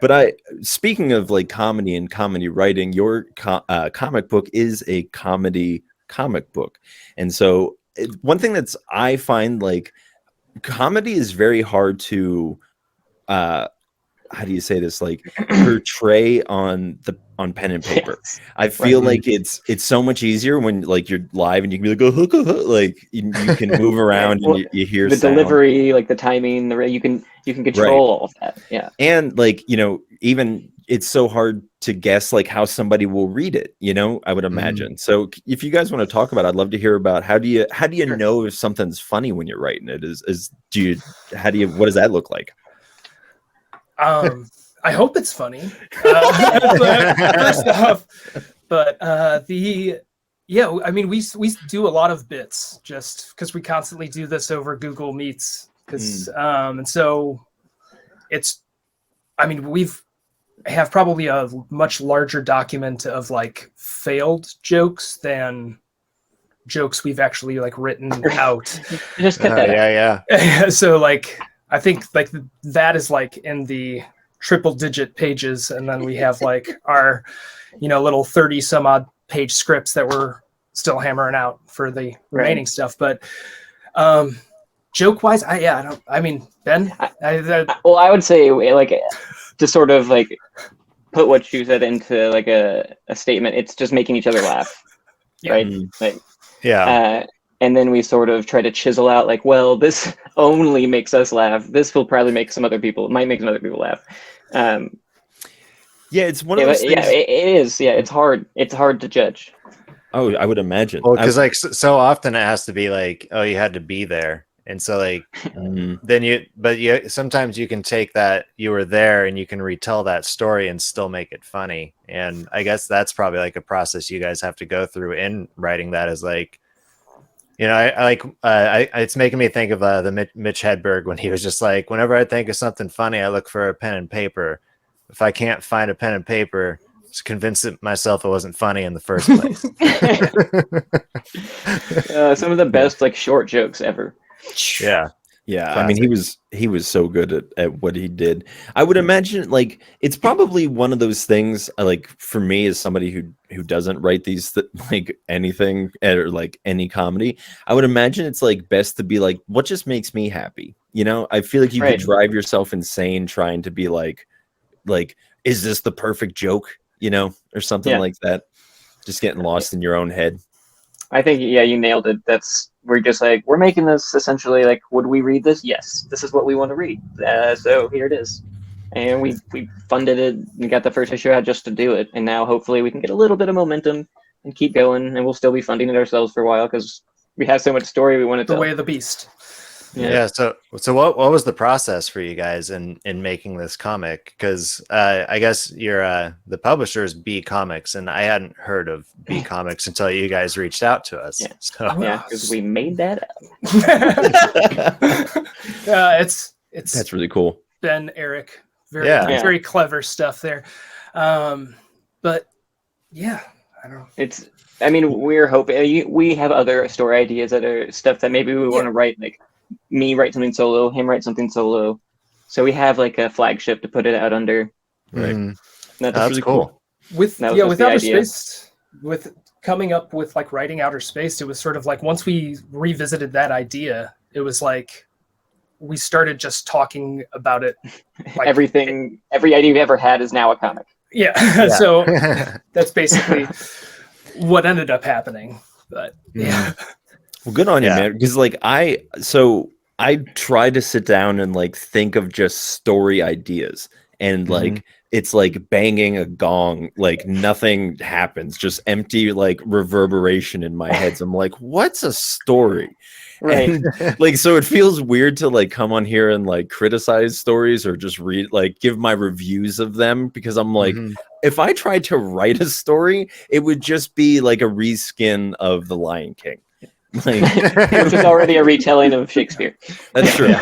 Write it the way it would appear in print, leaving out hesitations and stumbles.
But speaking of like comedy and comedy writing, your comic book is a comedy comic book. And so one thing I find like comedy is very hard to, how do you say this? Like portray on pen and paper. Yes. I feel like it's so much easier when like you're live and you can be like, oh, like you can move around Well, and you hear the sound. delivery, like the timing, you can control all of that. Yeah. And like, even it's so hard to guess like how somebody will read it, I would imagine. So if you guys want to talk about it, I'd love to hear about how do you Sure. know if something's funny when you're writing it? What does that look like? I hope it's funny. First off, but I mean, we do a lot of bits just because we constantly do this over Google Meets. And so we have probably a much larger document of like failed jokes than jokes we've actually like written out. Just cut that out. Yeah. So like, I think like that is like in the triple digit pages. And then we have like our, little 30 some odd page scripts that we're still hammering out for the remaining stuff. But joke wise, Ben? I would say like to sort of like put what you said into like a statement. It's just making each other laugh. Yeah. Right. Like, Yeah. And then we sort of try to chisel out like, well, this only makes us laugh. This will probably make some other people laugh. It's one of those things. Yeah, it is. Yeah, it's hard. It's hard to judge. Oh, I would imagine. Well, because like so often it has to be like, oh, you had to be there, and so like then sometimes you can take that you were there and you can retell that story and still make it funny. And I guess that's probably like a process you guys have to go through in writing that is like. It's making me think of the Mitch Hedberg when he was just like, whenever I think of something funny, I look for a pen and paper. If I can't find a pen and paper, just convince myself it wasn't funny in the first place. Some of the best like short jokes ever. Yeah. Yeah, Classic. I mean, he was so good at what he did. I would imagine, like, it's probably one of those things. Like for me, as somebody who doesn't write these like anything or like any comedy, I would imagine it's like best to be like, what just makes me happy? I feel like you could drive yourself insane trying to be like, is this the perfect joke? Or something like that. Just getting lost in your own head. I think, you nailed it. We're just like, we're making this essentially like, would we read this? Yes, this is what we want to read. So here it is. And we funded it and got the first issue out just to do it. And now hopefully we can get a little bit of momentum and keep going. And we'll still be funding it ourselves for a while because we have so much story we want to tell. The way of the beast. Yeah. So what was the process for you guys in making this comic? Because I guess you're the publisher is B Comics, and I hadn't heard of B Comics until you guys reached out to us. Yeah. So Because we made that up. That's really cool. Ben, Eric, very clever stuff there. But yeah, I don't know. We're hoping we have other story ideas that are stuff that maybe we want to write, like me write something solo, him write something solo. So we have like a flagship to put it out under. Right. That's really cool. With Outer Space, with coming up with like writing Outer Space, it was sort of like once we revisited that idea, it was like we started just talking about it. Like, every idea we ever had is now a comic. Yeah. So that's basically what ended up happening. But yeah. Well, good on you, man. Because like I try to sit down and like think of just story ideas, and like it's like banging a gong, like nothing happens, just empty like reverberation in my head. So I'm like, what's a story? Right. And, like, so it feels weird to like come on here and like criticize stories or just read, like give my reviews of them, because I'm like, if I tried to write a story, it would just be like a reskin of The Lion King. Like, which is already a retelling of Shakespeare. That's true.